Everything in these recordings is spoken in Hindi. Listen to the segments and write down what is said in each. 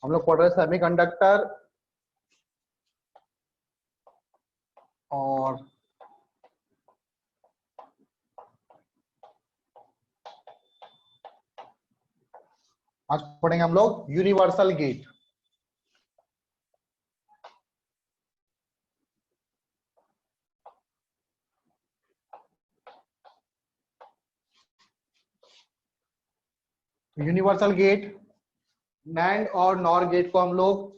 हम लोग पढ़ रहे सेमीकंडक्टर और आज पढ़ेंगे हम लोग universal gate. Universal gate, NAND और नॉर गेट को हम लोग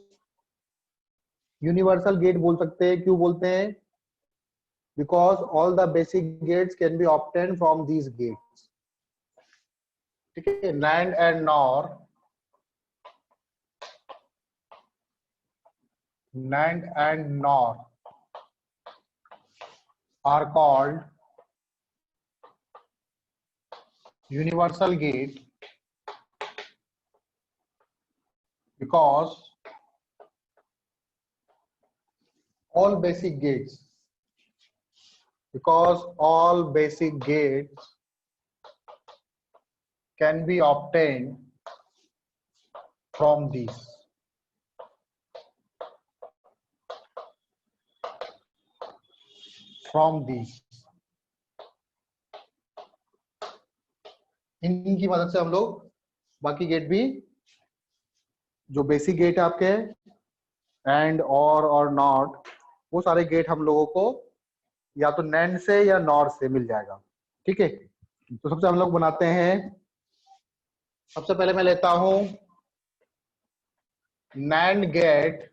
यूनिवर्सल गेट बोल सकते हैं। क्यों बोलते हैं? Because all the basic gates can be obtain from these gates. ठीक है, NAND and NOR, NAND and NOR are called universal gate because all basic gates can be obtained from these. इनकी मदद से हम लोग बाकी गेट भी, जो बेसिक गेट है आपके एंड और नॉट, वो सारे गेट हम लोगों को या तो नैंड से या नॉर से मिल जाएगा। ठीक है, तो सबसे हम लोग बनाते हैं। सबसे पहले मैं लेता हूं NAND gate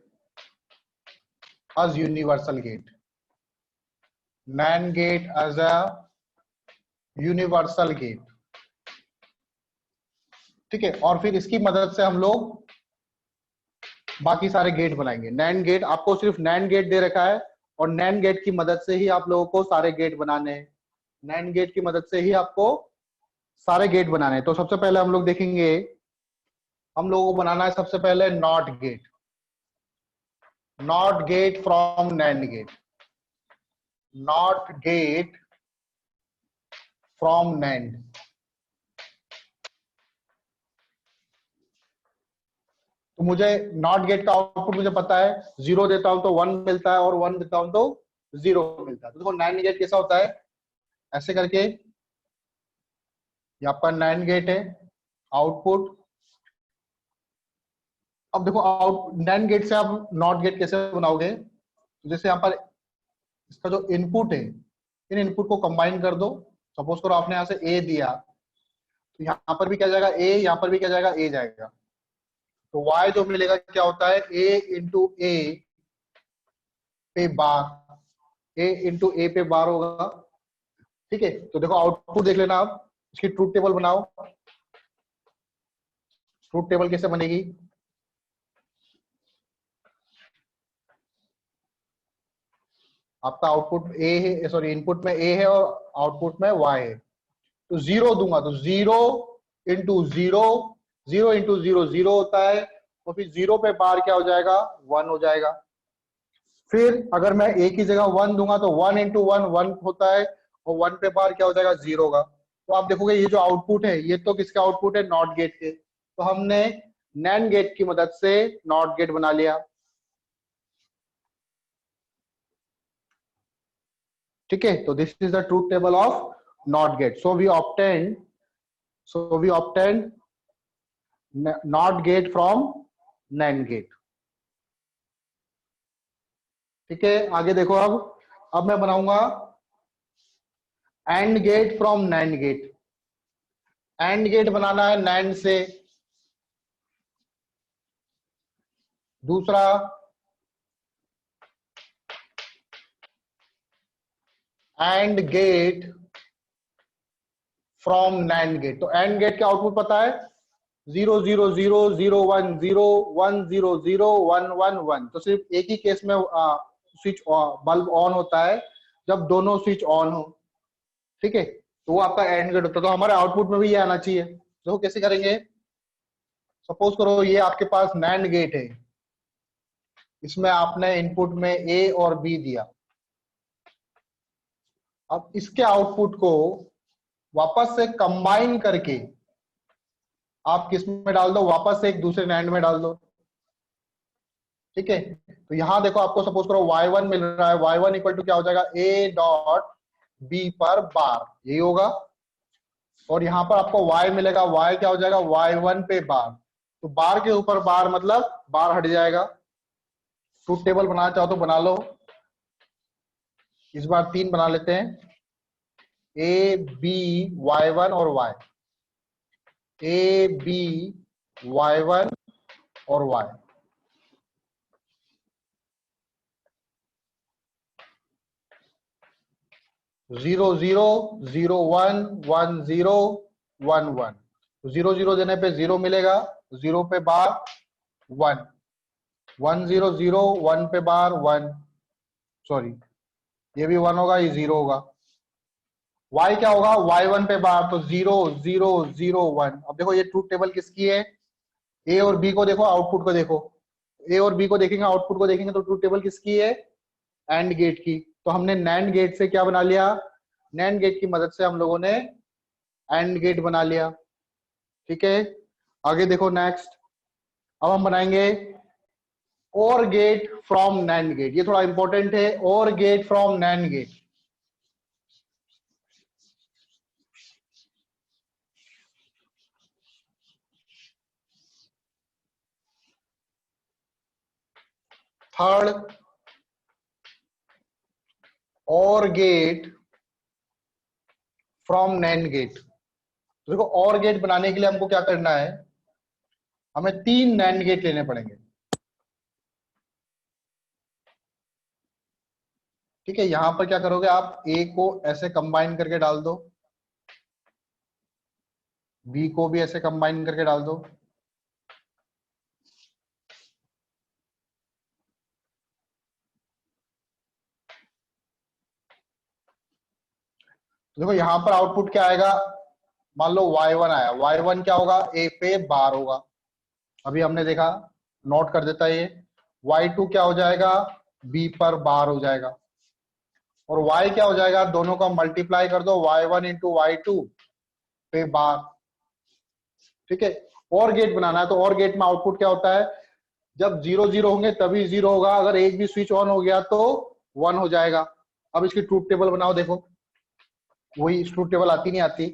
as universal gate, NAND gate as a universal gate. ठीक है, और फिर इसकी मदद से हम लोग बाकी सारे गेट बनाएंगे। NAND गेट, आपको सिर्फ NAND गेट दे रखा है और NAND गेट की मदद से ही आप लोगों को सारे गेट बनाने हैं। NAND गेट की मदद से ही आपको सारे गेट बनाने हैं। तो सबसे पहले हम लोग देखेंगे, हम लोगों को बनाना है सबसे पहले NOT gate. NOT gate from NAND gate, NOT gate from NAND। तो मुझे नॉट गेट का आउटपुट मुझे पता है, 0 देता हूं तो 1 मिलता है और 1 देता हूं तो 0 मिलता है। तो देखो NAND गेट कैसा होता है, ऐसे करके ये आपका NAND गेट है, आउटपुट। अब देखो NAND गेट से आप नॉट गेट कैसे बनाओगे, जैसे यहाँ पर इसका जो इनपुट है, इन इनपुट को कंबाइन कर दो। सपोज करो आपने यहाँ से ए दिया, तो यहाँ पर भी क्या जाएगा ए, यहाँ पर भी क्या जाएगा ए जाएगा। तो y जो मिलेगा क्या होता है, a इंटू ए पे बार, a इंटू ए पे बार होगा। ठीक है, तो देखो आउटपुट देख लेना आप, इसकी ट्रूथ टेबल बनाओ। ट्रूथ टेबल कैसे बनेगी, आपका आउटपुट ए है, सॉरी इनपुट में ए है और आउटपुट में y है। तो 0 दूंगा तो 0 इंटू 0, 0 इंटू 0 0 होता है, और फिर 0 पे बार क्या हो जाएगा, 1 हो जाएगा। फिर अगर मैं ए की जगह 1 दूंगा तो 1 इंटू 1 1 होता है, और 1 पे बार क्या हो जाएगा, 0 होगा। तो आप देखोगे ये जो आउटपुट है, ये तो किसका आउटपुट है, नॉट गेट के। तो हमने NAND गेट की मदद से नॉट गेट बना लिया। ठीक है, तो this is the truth table of NOT gate. So we obtain NOT gate from NAND gate. ठीक है, आगे देखो। अब मैं बनाऊंगा AND gate from NAND gate. AND gate बनाना है NAND से। दूसरा AND gate from NAND gate. तो AND गेट का आउटपुट पता है, 0 0 0 0 1 0 1 0 0 1 1 1। तो सिर्फ एक ही केस में स्विच बल्ब ऑन होता है, जब दोनों स्विच ऑन हो। ठीक है, तो वो आपका AND गेट होता है। तो हमारे आउटपुट में भी ये आना चाहिए। तो कैसे करेंगे, सपोज करो ये आपके पास NAND गेट है, इसमें आपने इनपुट में A और B दिया। अब इसके आउटपुट को वापस से कंबाइन करके आप किस में डाल दो, वापस से एक दूसरे नैंड में डाल दो। ठीक है, तो यहां देखो आपको सपोज करो y1 मिल रहा है, y1 इक्वल टू क्या हो जाएगा, a डॉट b पर बार, यही होगा। और यहां पर आपको y मिलेगा, y क्या हो जाएगा, y1 पे बार। तो बार के ऊपर बार मतलब बार हट जाएगा। ट्रूथ टेबल बनाना चाहो तो बना लो। इस बार 3 बना लेते हैं, a b y1 और y, a b y1 और y। 0 0 0 1 1 0 1 1, 0 0 देने पे 0 मिलेगा, 0 पे बार 1, 1 0 0 1 पे बार 1, सॉरी ये भी 1 होगा, ये 0 होगा। y क्या होगा, y1 पे बार, तो 0 0 0 1। अब देखो ये ट्रूथ टेबल किसकी है, a और b को देखो, आउटपुट को देखो, a और b को देखेंगे, आउटपुट को देखेंगे, तो ट्रूथ टेबल किसकी है, एंड गेट की। तो हमने नैंड गेट से क्या बना लिया, नैंड गेट की मदद से हम लोगों ने एंड गेट बना लिया। ठीक है, आगे देखो नेक्स्ट, अब हम बनाएंगे और गेट फ्रॉम नैंड गेट। ये थोड़ा इंपॉर्टेंट है, OR gate from NAND gate. Third, OR gate from NAND gate. तो देखो और गेट बनाने के लिए हमको क्या करना है, हमें 3 नैंड गेट लेने पड़ेंगे। ठीक है, यहां पर क्या करोगे आप, ए को ऐसे कंबाइन करके डाल दो, बी को भी ऐसे कंबाइन करके डाल दो। तो देखो यहां पर आउटपुट क्या आएगा, मान लो y1 आया, y1 क्या होगा, ए पे बार होगा, अभी हमने देखा, नोट कर देता है ये। y2 क्या हो जाएगा, b पर बार हो जाएगा। और y क्या हो जाएगा, दोनों का मल्टीप्लाई कर दो, y1 इंटू y2 पे बार। ठीक है, और गेट बनाना है, तो और गेट में आउटपुट क्या होता है, जब 0 0 होंगे तभी 0 होगा, अगर एक भी स्विच ऑन हो गया तो 1 हो जाएगा। अब इसकी ट्रूथ टेबल बनाओ, देखो वही ट्रूथ टेबल आती नहीं आती,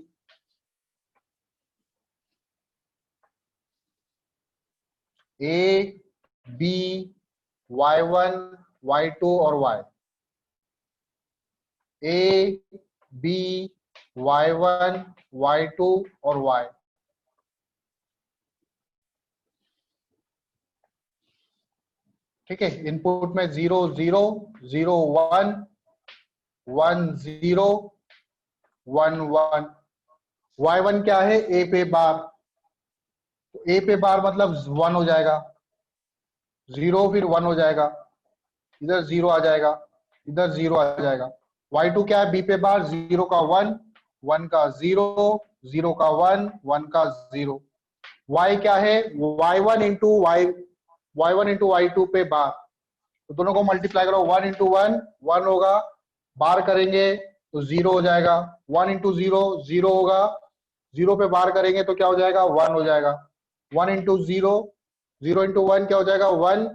ए बी y1 y2 और y, A B y1 y2 और y। ठीक है, इनपुट में 0 0 0 1 1 0 1 1। y1 क्या है, ए पे बार, तो ए पे बार मतलब 1 हो जाएगा, 0 फिर 1 हो जाएगा, इधर 0 आ जाएगा, इधर 0 आ जाएगा। y2 क्या है, बी पे बार, 0 का 1 1 का 0 0 का 1 1 का 0। y क्या है, y1 into y1 into y2 पे बार, तो दोनों को मल्टीप्लाई करो, 1 इंटू 1 1 होगा, बार करेंगे तो 0 हो जाएगा, 1 इंटू 0 0 होगा, 0 पे बार करेंगे तो क्या हो जाएगा, 1 हो जाएगा। 1 इंटू 0 0 इंटू 1 क्या हो जाएगा, 1,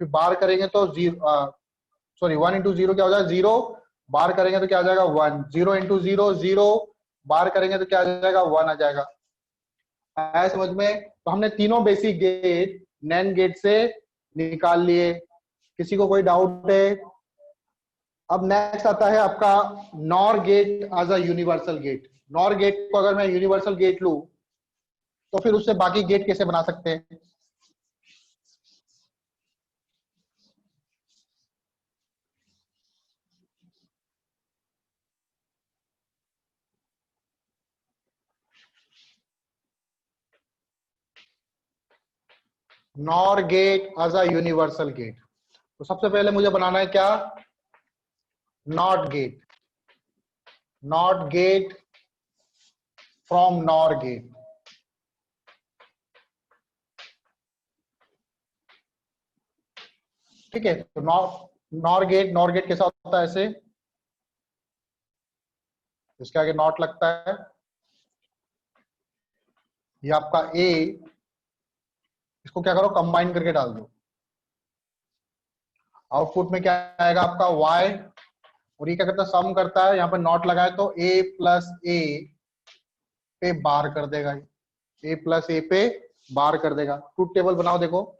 फिर बार करेंगे तो 0, सॉरी 1 इंटू 0 क्या हो जाएगा, 0, बार करेंगे तो क्या आ जाएगा, 1, 0 इंटू 0 0, बार करेंगे तो क्या आ जाएगा, 1 आ जाएगा। आया समझ में? तो हमने तीनों बेसिक गेट नैंड गेट से निकाल लिए। किसी को कोई डाउट है? अब नेक्स्ट आता है आपका NOR gate as a universal gate. NOR gate को अगर मैं यूनिवर्सल गेट लूं तो फिर उससे बाकी गेट कैसे बना सकते हैं? NOR gate as a universal gate, तो सबसे पहले मुझे बनाना है क्या, NOT gate, NOT gate from NOR gate. ठीक है, तो नॉर गेट, नॉर गेट कैसा होता है ऐसे, इसके आगे नॉट लगता है। ये आपका ए, इसको क्या करो कंबाइन करके डाल दो। आउटपुट में क्या आएगा आपका y, और ये क्या करता है सम करता है, यहाँ पे नॉट लगाए तो a प्लस ए पे बार कर देगा, a प्लस ए पे बार कर देगा। ट्रूथ टेबल बनाओ, देखो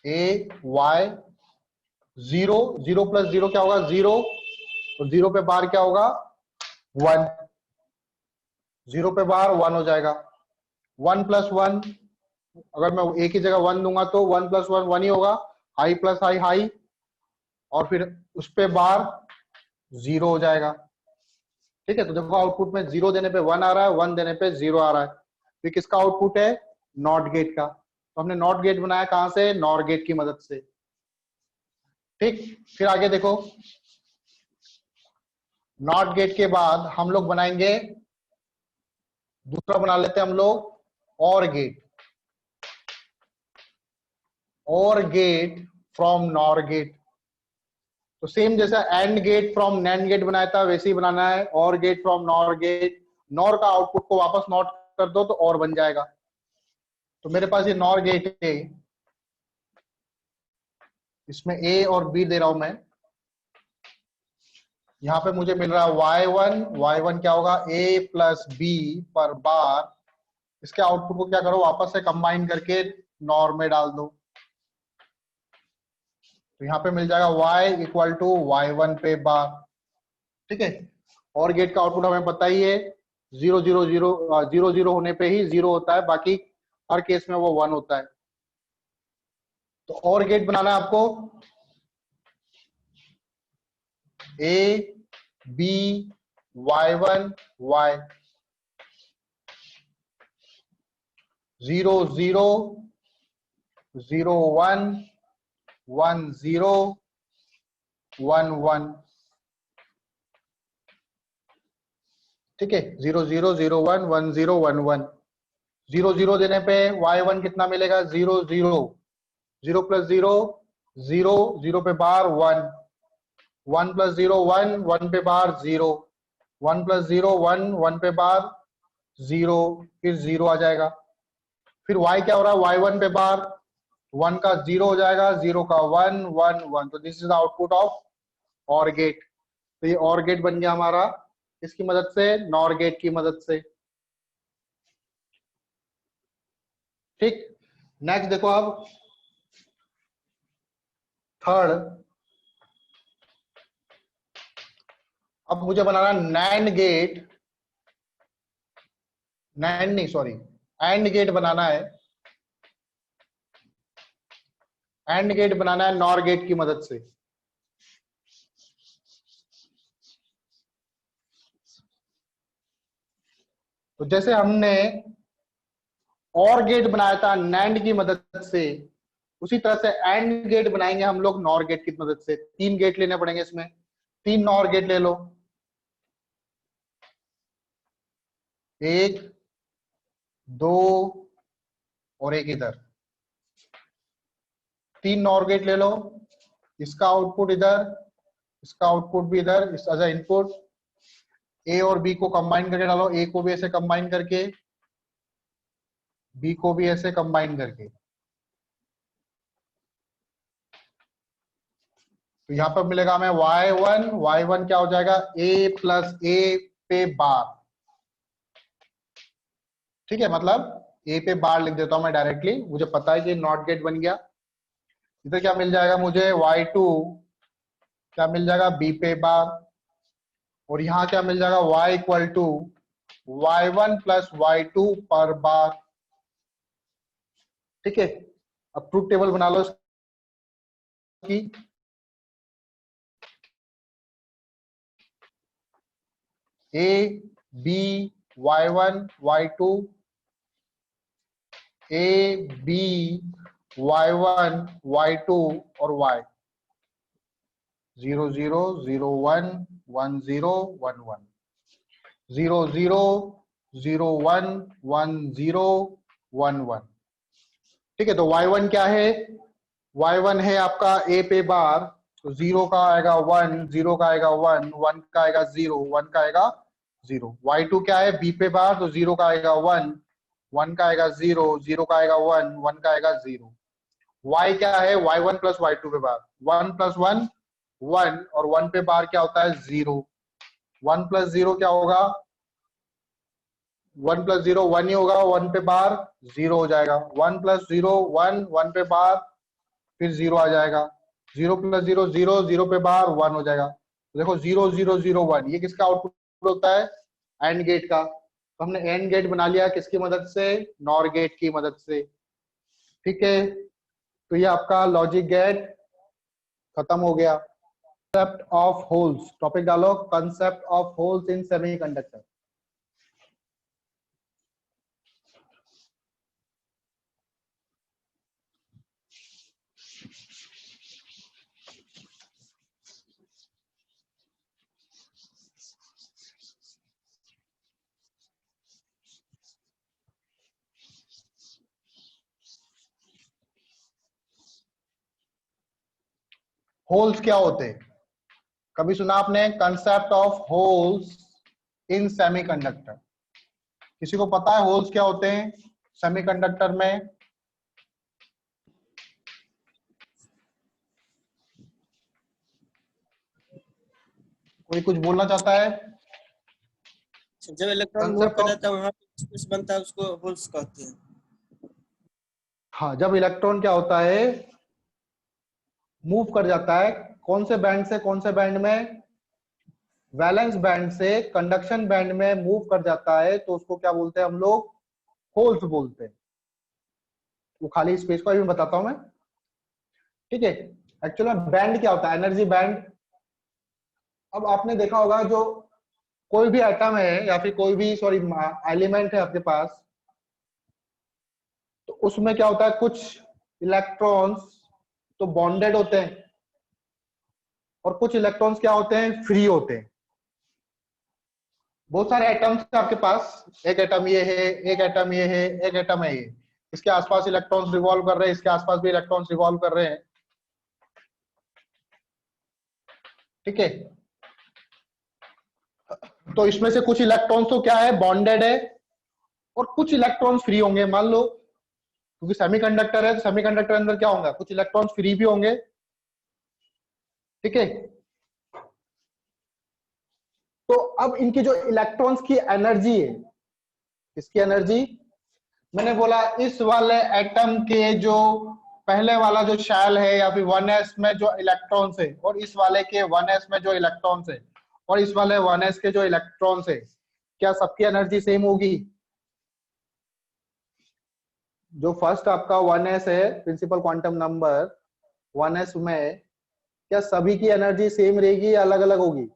a y, 0 0 प्लस 0 क्या होगा 0, और 0 पे बार क्या होगा 1, 0 पे बार 1 हो जाएगा। 1 प्लस 1, अगर मैं एक ही जगह 1 दूंगा तो 1 प्लस 1 1 ही होगा, हाई प्लस हाई हाई, और फिर उस पे बार 0 हो जाएगा। ठीक है, तो देखो आउटपुट में 0 देने पे 1 आ रहा है, 1 देने पे 0 आ रहा है। तो किसका आउटपुट है, नॉट गेट का। तो हमने नॉट गेट बनाया कहां से, नॉर गेट की मदद से। ठीक, फिर आगे देखो, नॉट गेट के बाद हम लोग बनाएंगे, दूसरा बना लेते हैं हम लोग OR gate, OR gate from NOR gate. तो सेम जैसा AND gate from NAND gate बनाया था वैसे ही बनाना है, OR gate from NOR gate. NOR का आउटपुट को वापस नॉट कर दो तो और बन जाएगा। तो मेरे पास ये नॉर गेट है, इसमें ए और बी दे रहा हूं मैं। यहां पे मुझे मिल रहा है y1 क्या होगा a प्लस बी पर बार। इसके आउटपुट को क्या करो वापस से कंबाइन करके नॉर में डाल दो। तो यहाँ पे मिल जाएगा y इक्वल टू y1 पे बार। ठीक है, और गेट का आउटपुट हमें पता ही है, 0 0 0 0 0 होने पे ही 0 होता है, बाकी हर केस में वो 1 होता है। तो और गेट बनाना है आपको, a b y1 y, 0 0 0 1 1 0 1 1। ठीक है, 0 0 0 1 1 0 1 1। 0 0 देने पे y1 कितना मिलेगा 0 0, 0 प्लस 0 0, 0 पे बार 1, 1 प्लस 0 1, 1 पे बार 0, 1 प्लस 0 1, 1 पे बार 0, फिर 0 आ जाएगा। फिर y क्या हो रहा है y1 पे बार 1 का 0 हो जाएगा, 0 का 1 1 1। तो this is the output of और गेट। तो ये और गेट बन गया हमारा, इसकी मदद से, नॉर गेट की मदद से। ठीक, नेक्स्ट देखो अब थर्ड, अब मुझे बनाना नैंड गेट, नैंड नहीं सॉरी एंड गेट बनाना है। एंड गेट बनाना है नॉर गेट की मदद से। तो जैसे हमने और गेट बनाया था नैंड की मदद से, उसी तरह से एंड गेट बनाएंगे हम लोग नॉर गेट की मदद से। 3 गेट लेने पड़ेंगे इसमें, 3 नॉर गेट ले लो, 1 2 और एक इधर। 3 नॉर गेट ले लो, इसका आउटपुट इधर, इसका आउटपुट भी इधर, इस एज इनपुट। ए और बी को कंबाइन करके डालो, ए को भी ऐसे कंबाइन करके, बी को भी ऐसे कंबाइन करके। तो यहाँ पर मिलेगा हमें y1 क्या हो जाएगा a प्लस ए पे बार। ठीक है, मतलब ए पे बार लिख देता हूं मैं डायरेक्टली, मुझे पता है कि नॉट गेट बन गया। इधर क्या मिल जाएगा मुझे y2 क्या मिल जाएगा b पे बार, और यहाँ क्या मिल जाएगा y equal to y1 plus y2 पर बार। ठीक है, अब ट्रूथ टेबल बना लो इसकी। a b y1 y2, a b y1 y2 और y, 0 0 0 1 1 0 1 1, 0 0 0 1 1 0 1 1। ठीक है, तो y1 क्या है y1 है आपका a पे बार, तो 0 का आएगा 1, 0 का आएगा 1, 1 का आएगा 0, 1 का आएगा 0। y2 क्या है b पे बार, तो 0 का आएगा 1, 1 का आएगा 0, 0 का आएगा 1, 1 का आएगा 0। y क्या है, y1 प्लस y2 पे बार, 1 प्लस 1 1, और 1 पे बार क्या होता है 0। 1 प्लस 0 क्या होगा, 1 प्लस 0 1 ही होगा, 1 पे बार 0 हो जाएगा। 1 प्लस 0 1, 1 पे बार फिर 0 आ जाएगा। 0 प्लस 0 0, 0 पे बार 1 हो जाएगा। तो देखो 0 0 0 1, ये किसका आउटपुट होता है, एंड गेट का। तो हमने एंड गेट बना लिया किसकी मदद से, नॉर गेट की मदद से। ठीक है, तो ये आपका लॉजिक गेट खत्म हो गया। कंसेप्ट ऑफ होल्स, टॉपिक डालो, concept of holes in semiconductor. Holes क्या होते हैं, कभी सुना आपने concept of holes in semiconductor? किसी को पता है होल्स क्या होते हैं सेमीकंडक्टर में? कोई कुछ बोलना चाहता है? जब इलेक्ट्रॉन मूव कंसेप्ट कर ऑफ, जाता है वहां पे स्पेस बनता है उसको होल्स कहते हैं। हाँ, जब इलेक्ट्रॉन क्या होता है, मूव कर जाता है कौन से बैंड से कौन से बैंड में, वैलेंस बैंड से कंडक्शन बैंड में मूव कर जाता है, तो उसको क्या बोलते हैं हम लोग, होल्स बोलते हैं। वो खाली स्पेस को भी बताता हूं मैं। ठीक है, एक्चुअली बैंड क्या होता है, एनर्जी बैंड। अब आपने देखा होगा जो कोई भी एटम है या फिर कोई भी सॉरी एलिमेंट है आपके पास, तो उसमें क्या होता है, कुछ इलेक्ट्रॉन्स तो बॉन्डेड होते हैं और कुछ इलेक्ट्रॉन्स क्या होते हैं, फ्री होते हैं। बहुत सारे एटम्स है आपके पास, एक एटम ये है, एक एटम ये है, एक एटम है ये, इसके आसपास इलेक्ट्रॉन्स रिवॉल्व कर रहे हैं, इसके आसपास भी इलेक्ट्रॉन्स रिवॉल्व कर रहे हैं। ठीक है, तो इसमें से कुछ इलेक्ट्रॉन्स तो क्या है, बॉन्डेड है, और कुछ इलेक्ट्रॉन्स फ्री होंगे। मान लो क्योंकि सेमीकंडक्टर है, तो सेमीकंडक्टर अंदर क्या होगा, कुछ इलेक्ट्रॉन्स फ्री भी होंगे। ठीक है, तो अब इनकी जो इलेक्ट्रॉन्स की एनर्जी है, इसकी एनर्जी, मैंने बोला इस वाले एटम के जो पहले वाला जो शेल है या फिर 1s में जो इलेक्ट्रॉन्स है, और इस वाले के 1s में जो इलेक्ट्रॉन्स है, और इस वाले 1s के जो इलेक्ट्रॉन्स है, क्या सबकी एनर्जी सेम होगी? जो फर्स्ट आपका 1s है, प्रिंसिपल क्वांटम नंबर 1s में, क्या सभी की एनर्जी सेम रहेगी या अलग अलग होगी?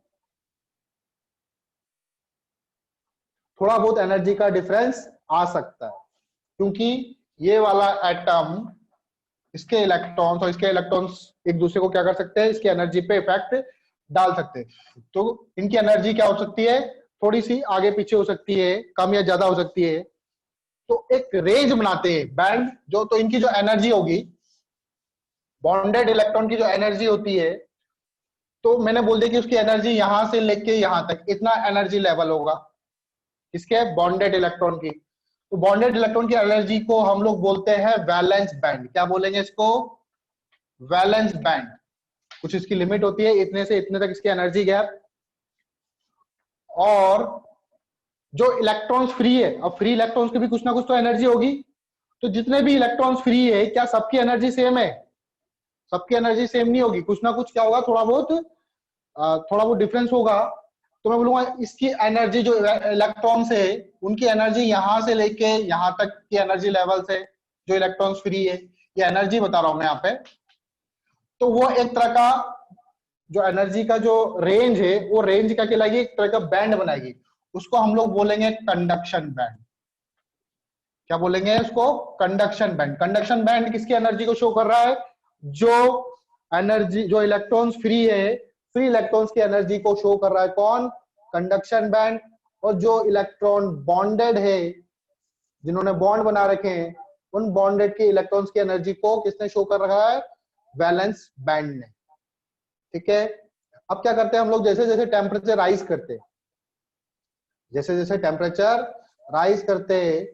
थोड़ा बहुत एनर्जी का डिफरेंस आ सकता है, क्योंकि ये वाला एटम, इसके इलेक्ट्रॉन्स और इसके इलेक्ट्रॉन्स एक दूसरे को क्या कर सकते हैं, इसकी एनर्जी पे इफेक्ट डाल सकते हैं। तो इनकी एनर्जी क्या हो सकती है, थोड़ी सी आगे पीछे हो सकती है, कम या ज्यादा हो सकती है। तो एक रेंज बनाते हैं बैंड, जो तो इनकी जो एनर्जी होगी, बॉन्डेड इलेक्ट्रॉन की जो एनर्जी होती है, तो मैंने बोल दिया कि उसकी एनर्जी यहां से लेके यहां तक इतना एनर्जी लेवल होगा, इसके बॉन्डेड इलेक्ट्रॉन की। तो बॉन्डेड इलेक्ट्रॉन की एनर्जी को हम लोग बोलते हैं वैलेंस बैंड। क्या बोलेंगे इसको, वैलेंस बैंड। कुछ इसकी लिमिट होती है, इतने से इतने तक इसकी एनर्जी गैप। और जो इलेक्ट्रॉन्स फ्री है, अब फ्री इलेक्ट्रॉन्स की भी कुछ ना कुछ तो एनर्जी होगी। तो जितने भी इलेक्ट्रॉन्स फ्री है, क्या सबकी एनर्जी सेम है? सबकी एनर्जी सेम नहीं होगी, कुछ ना कुछ क्या होगा, थोड़ा बहुत डिफरेंस होगा। तो मैं बोलूंगा इसकी एनर्जी, जो इलेक्ट्रॉन्स है उनकी एनर्जी यहां से लेके यहां तक की एनर्जी लेवल से, जो इलेक्ट्रॉन्स फ्री है, ये एनर्जी बता रहा हूं मैं यहाँ पे। तो वो एक तरह का जो एनर्जी का जो रेंज है, वो रेंज क्या कहलाएगी, एक तरह का बैंड बनाएगी। उसको हम लोग बोलेंगे कंडक्शन बैंड। क्या बोलेंगे उसको, कंडक्शन बैंड। कंडक्शन बैंड किसकी एनर्जी को शो कर रहा है, जो एनर्जी, जो इलेक्ट्रॉन्स फ्री है, फ्री इलेक्ट्रॉन्स की एनर्जी को शो कर रहा है कौन, कंडक्शन बैंड। और जो इलेक्ट्रॉन बॉन्डेड है, जिन्होंने बॉन्ड बना रखे हैं, उन बॉन्डेड के इलेक्ट्रॉन्स की एनर्जी को किसने शो कर रखा है, वैलेंस बैंड ने। ठीक है, अब क्या करते हैं हम लोग, जैसे जैसे टेम्परेचर राइज करते हैं, जैसे जैसे टेम्परेचर राइज करते हैं,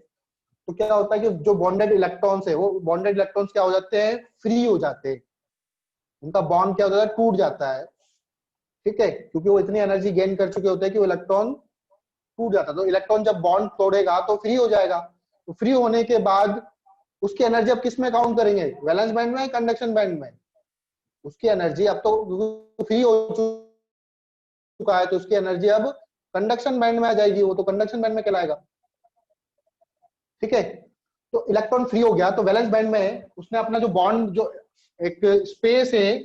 तो क्या होता है कि जो बॉन्डेड इलेक्ट्रॉन्स है, वो बॉन्डेड इलेक्ट्रॉन्स क्या हो जाते हैं, फ्री हो जाते हैं, उनका बॉन्ड क्या होता है, टूट जाता है। ठीक है, क्योंकि वो इतनी एनर्जी गेन कर चुके होते हैं कि वो इलेक्ट्रॉन टूट जाता है। तो इलेक्ट्रॉन जब बॉन्ड तोड़ेगा तो फ्री हो जाएगा। तो फ्री होने के बाद उसकी एनर्जी अब किस में काउंट करेंगे, वैलेंस बैंड में, कंडक्शन बैंड में? उसकी एनर्जी अब तो फ्री हो चुका है, तो उसकी एनर्जी अब कंडक्शन बैंड में आ जाएगी, वो तो कंडक्शन बैंड में कहलाएगा। ठीक है, तो इलेक्ट्रॉन फ्री हो गया, तो वैलेंस बैंड में उसने अपना जो बॉन्ड, जो एक स्पेस है,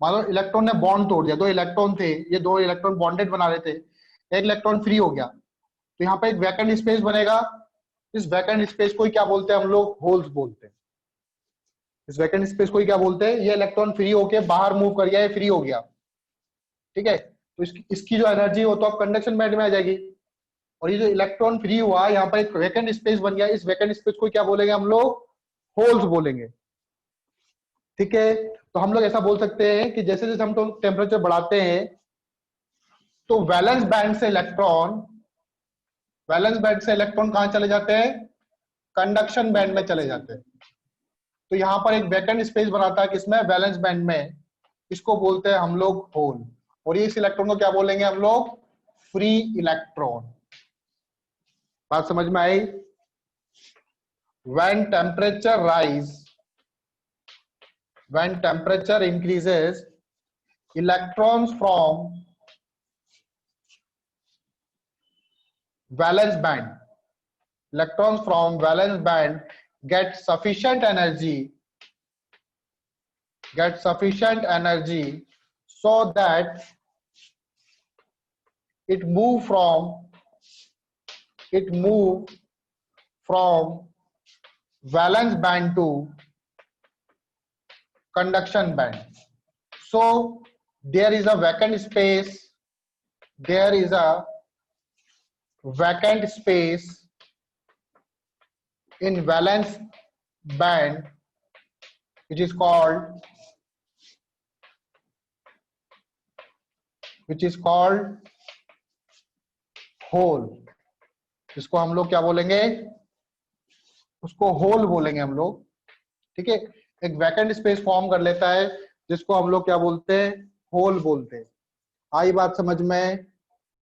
मान लो इलेक्ट्रॉन ने बॉन्ड तोड़ दिया, दो इलेक्ट्रॉन थे, ये दो इलेक्ट्रॉन बॉन्डेड बना रहे थे, एक इलेक्ट्रॉन फ्री हो गया, तो यहाँ पे एक वैकेंट स्पेस बनेगा। इस वैकेंट स्पेस को ही क्या बोलते हैं हम लोग, होल्स बोलते हैं। इस वैकेंट स्पेस को ही क्या बोलते हैं, ये इलेक्ट्रॉन फ्री होके बाहर मूव कर गया, ये फ्री हो गया। ठीक है, तो इसकी जो एनर्जी हो तो अब कंडक्शन बैंड में आ जाएगी। और ये जो इलेक्ट्रॉन फ्री हुआ, यहाँ पर एक वैकेंट स्पेस बन गया, इस वैकेंट स्पेस को क्या बोलेंगे हम लोग, होल्स बोलेंगे। ठीक है, तो हम लोग ऐसा बोल सकते हैं कि जैसे जैसे हम टेम्परेचर बढ़ाते हैं, तो वैलेंस बैंड से इलेक्ट्रॉन कहां चले जाते हैं, कंडक्शन बैंड में चले जाते हैं। तो यहाँ पर एक वैकेंट स्पेस बनाता है किसमें, वैलेंस बैंड में, इसको बोलते हैं हम लोग होल। और इस इलेक्ट्रॉन को क्या बोलेंगे हम लोग, फ्री इलेक्ट्रॉन। बात समझ में आई? when temperature increases, electrons from valence band get sufficient energy so that it move from valence band to conduction band. So there is a vacant space in valence band, which is called hole. इसको हम लोग क्या बोलेंगे, उसको होल बोलेंगे हम लोग। ठीक है, एक वैकेंट स्पेस फॉर्म कर लेता है, जिसको हम लोग क्या बोलते हैं, होल बोलते हैं। आई बात समझ में?